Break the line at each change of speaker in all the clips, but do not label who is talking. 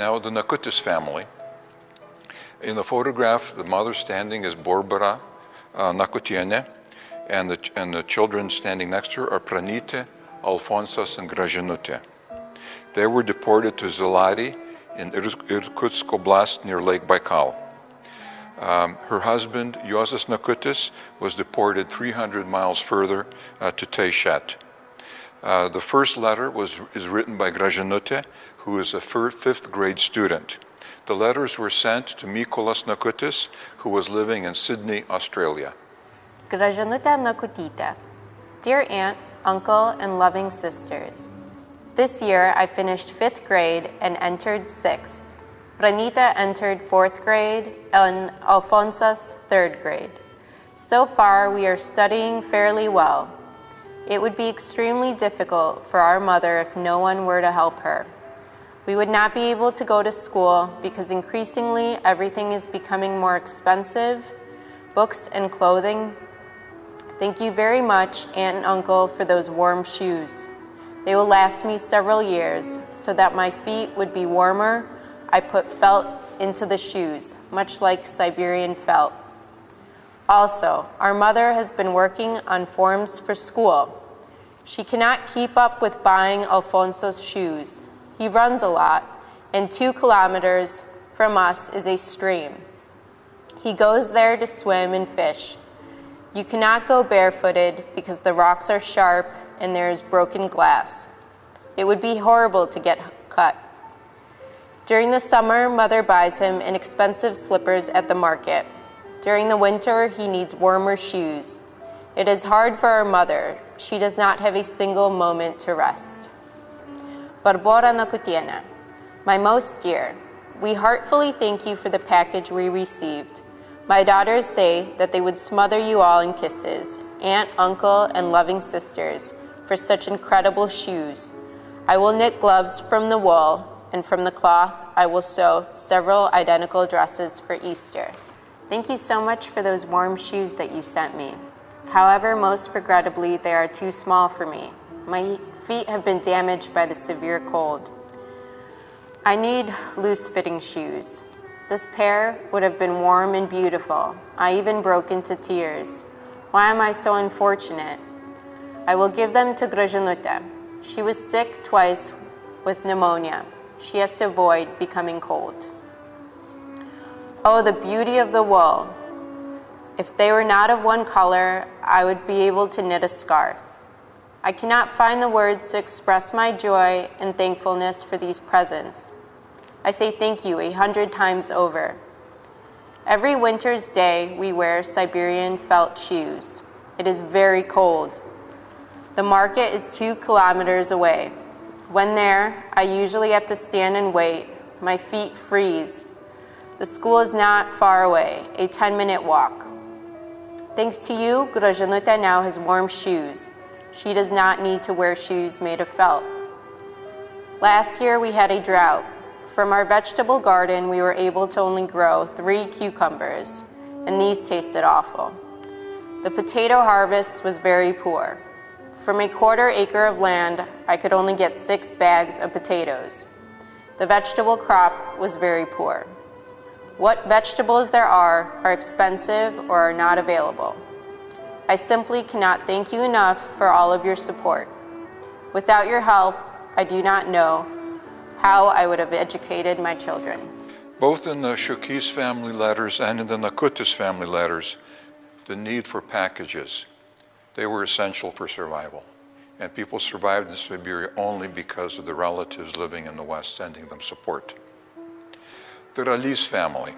Now the Nakutis family. In the photograph, the mother standing is Borbara Nakutiene, and the children standing next to her are Pranite, Alfonsas, and Gražinutė. They were deported to Zalari in Irkutsk Oblast near Lake Baikal. Her husband, Juozas Nakutis, was deported 300 miles further to Teišet. The first letter is written by Gražinutė, who is a fifth grade student. The letters were sent to Mykolas Nakutis, who was living in Sydney, Australia.
Gražinutė Nakutytė. Dear aunt, uncle, and loving sisters, this year I finished 5th grade and entered 6th. Pranita entered 4th grade and Alfonsas 3rd grade. So far, we are studying fairly well. It would be extremely difficult for our mother if no one were to help her. We would not be able to go to school because increasingly everything is becoming more expensive, books and clothing. Thank you very much, Aunt and Uncle, for those warm shoes. They will last me several years. So that my feet would be warmer, I put felt into the shoes, much like Siberian felt. Also, our mother has been working on forms for school. She cannot keep up with buying Alfonso's shoes. He runs a lot, and 2 kilometers from us is a stream. He goes there to swim and fish. You cannot go barefooted because the rocks are sharp and there is broken glass. It would be horrible to get cut. During the summer, Mother buys him inexpensive slippers at the market. During the winter, he needs warmer shoes. It is hard for our mother. She does not have a single moment to rest. Barbora Nakutiene, my most dear, we heartfully thank you for the package we received. My daughters say that they would smother you all in kisses, aunt, uncle, and loving sisters, for such incredible shoes. I will knit gloves from the wool, and from the cloth I will sew several identical dresses for Easter. Thank you so much for those warm shoes that you sent me. However, most regrettably, they are too small for me. My feet have been damaged by the severe cold. I need loose-fitting shoes. This pair would have been warm and beautiful. I even broke into tears. Why am I so unfortunate? I will give them to Gražinutė. She was sick twice with pneumonia. She has to avoid becoming cold. Oh, the beauty of the wool. If they were not of one color, I would be able to knit a scarf. I cannot find the words to express my joy and thankfulness for these presents. I say thank you 100 times over. Every winter's day, we wear Siberian felt shoes. It is very cold. The market is 2 kilometers away. When there, I usually have to stand and wait. My feet freeze. The school is not far away, a 10-minute walk. Thanks to you, Gražinutė now has warm shoes. She does not need to wear shoes made of felt. Last year, we had a drought. From our vegetable garden, we were able to only grow 3 cucumbers, and these tasted awful. The potato harvest was very poor. From a 1/4 acre of land, I could only get 6 bags of potatoes. The vegetable crop was very poor. What vegetables there are expensive or are not available. I simply cannot thank you enough for all of your support. Without your help, I do not know how I would have educated my children.
Both in the Shukis family letters and in the Nakutis family letters, the need for packages, they were essential for survival. And people survived in Siberia only because of the relatives living in the West sending them support. The Ralys family.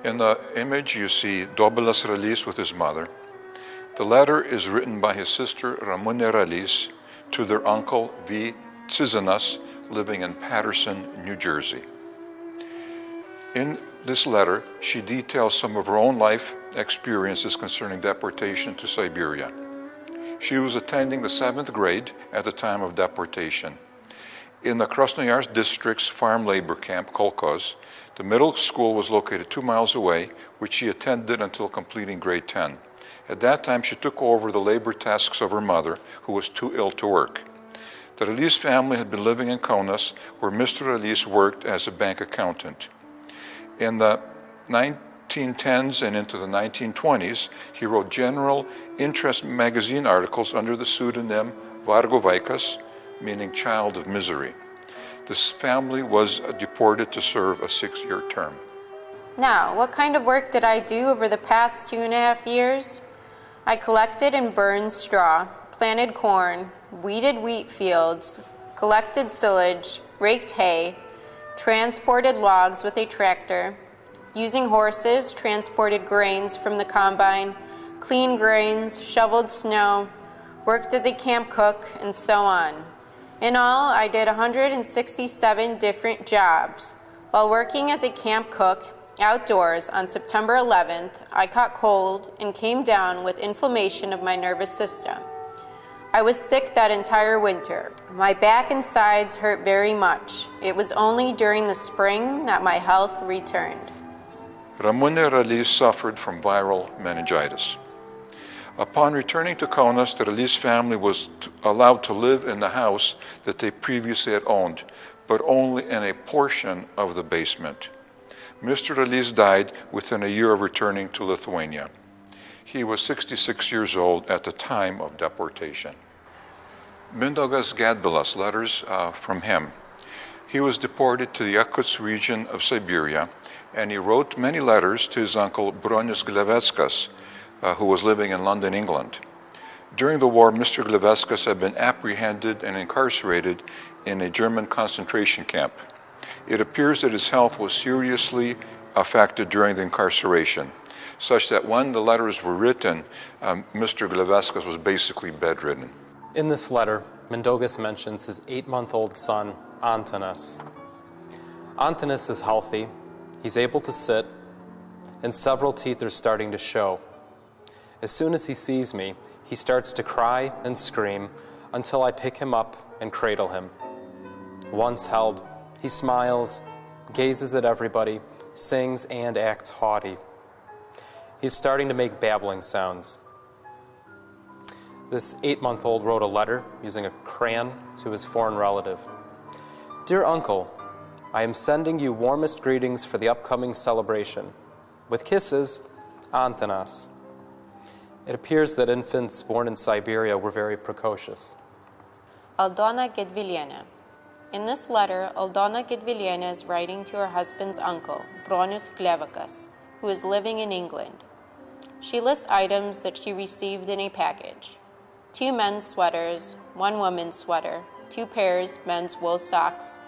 In the image, you see Dobilas Ralys with his mother. The letter is written by his sister Ramunė Ralys to their uncle V. Cizinas, living in Paterson, New Jersey. In this letter, she details some of her own life experiences concerning deportation to Siberia. She was attending the 7th grade at the time of deportation. In the Krasnoyarsk district's farm labor camp, Kolkhoz, the middle school was located 2 miles away, which she attended until completing grade 10. At that time, she took over the labor tasks of her mother, who was too ill to work. The Release family had been living in Kaunas, where Mr. Release worked as a bank accountant. In the 1910s and into the 1920s, he wrote general interest magazine articles under the pseudonym Vargo Vaikas, meaning child of misery. This family was deported to serve a 6-year term.
Now, what kind of work did I do over the past 2.5 years? I collected and burned straw, planted corn, weeded wheat fields, collected silage, raked hay, transported logs with a tractor, using horses, transported grains from the combine, cleaned grains, shoveled snow, worked as a camp cook, and so on. In all, I did 167 different jobs. While working as a camp cook outdoors on September 11th, I caught cold and came down with inflammation of my nervous system. I was sick that entire winter. My back and sides hurt very much. It was only during the spring that my health returned.
Ramune Release suffered from viral meningitis. Upon returning to Kaunas, the Release family was allowed to live in the house that they previously had owned, but only in a portion of the basement. Mr. Release died within a year of returning to Lithuania. He was 66 years old at the time of deportation. Mindaugas Gedvilas, letters from him. He was deported to the Yakutsk region of Siberia, and he wrote many letters to his uncle Bronius Gleveckas, who was living in London, England. During the war, Mr. Gleveckas had been apprehended and incarcerated in a German concentration camp. It appears that his health was seriously affected during the incarceration, such that when the letters were written, Mr. Gleveckas was basically bedridden.
In this letter, Mindaugas mentions his 8-month-old son, Antanas. Antanas is healthy, he's able to sit, and several teeth are starting to show. As soon as he sees me, he starts to cry and scream until I pick him up and cradle him. Once held, he smiles, gazes at everybody, sings, and acts haughty. He's starting to make babbling sounds. This 8-month-old wrote a letter using a crayon to his foreign relative. Dear Uncle, I am sending you warmest greetings for the upcoming celebration. With kisses, Antanas. It appears that infants born in Siberia were very precocious.
Aldona Gedvilienė. In this letter, Aldona Gedvilienė is writing to her husband's uncle, Bronius Gleveckas, who is living in England. She lists items that she received in a package: 2 men's sweaters, 1 woman's sweater, 2 pairs men's wool socks,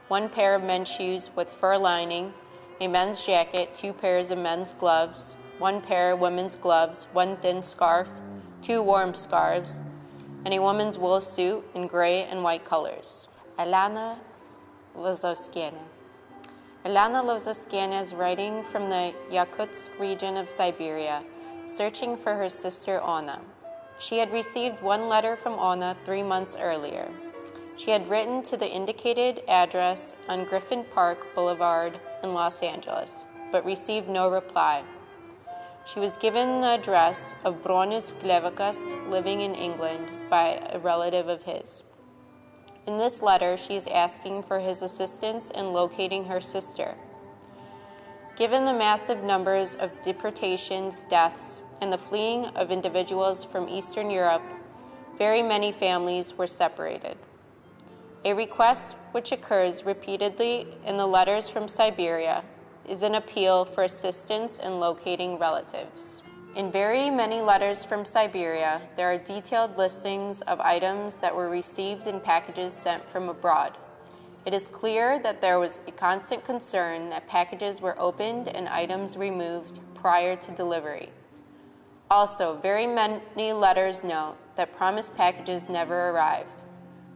1 pair of men's shoes with fur lining, a men's jacket, 2 pairs of men's gloves, 1 pair of women's gloves, 1 thin scarf, 2 warm scarves, and a woman's wool suit in gray and white colors. Elena Lozovskiene. Elena Lozovskiene is writing from the Yakutsk region of Siberia, searching for her sister Ona. She had received 1 letter from Ona 3 months earlier. She had written to the indicated address on Griffin Park Boulevard in Los Angeles, but received no reply. She was given the address of Bronius Gleveckas living in England by a relative of his. In this letter, she is asking for his assistance in locating her sister. Given the massive numbers of deportations, deaths, and the fleeing of individuals from Eastern Europe, very many families were separated. A request which occurs repeatedly in the letters from Siberia is an appeal for assistance in locating relatives. In very many letters from Siberia, there are detailed listings of items that were received in packages sent from abroad. It is clear that there was a constant concern that packages were opened and items removed prior to delivery. Also, very many letters note that promised packages never arrived.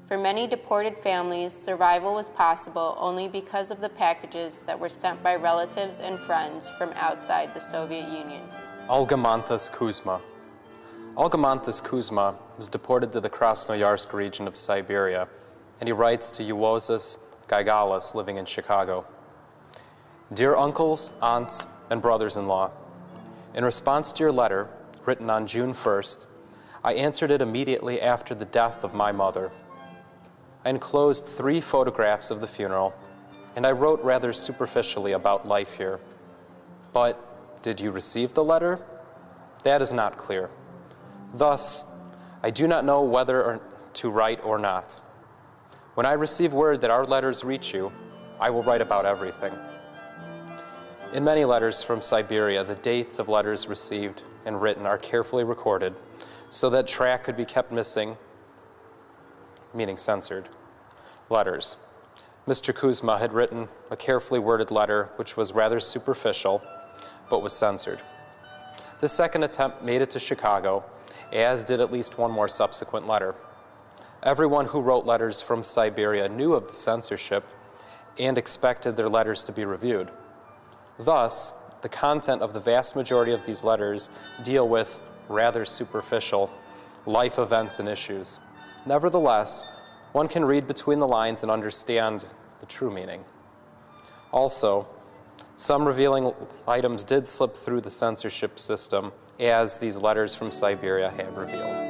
For many deported families, survival was possible only because of the packages that were sent by relatives and friends from outside the Soviet Union.
Algimantas Kuzma. Algimantas Kuzma was deported to the Krasnoyarsk region of Siberia, and he writes to Juozas Gaigalas living in Chicago. Dear uncles, aunts, and brothers-in-law, in response to your letter, written on June 1st, I answered it immediately after the death of my mother. I enclosed 3 photographs of the funeral, and I wrote rather superficially about life here. But did you receive the letter? That is not clear. Thus, I do not know whether to write or not. When I receive word that our letters reach you, I will write about everything. In many letters from Siberia, the dates of letters received and written are carefully recorded so that track could be kept missing, meaning censored, letters. Mr. Kuzma had written a carefully worded letter which was rather superficial, but was censored. The second attempt made it to Chicago, as did at least one more subsequent letter. Everyone who wrote letters from Siberia knew of the censorship and expected their letters to be reviewed. Thus, the content of the vast majority of these letters deal with rather superficial life events and issues. Nevertheless, one can read between the lines and understand the true meaning. Also, some revealing items did slip through the censorship system, as these letters from Siberia have revealed.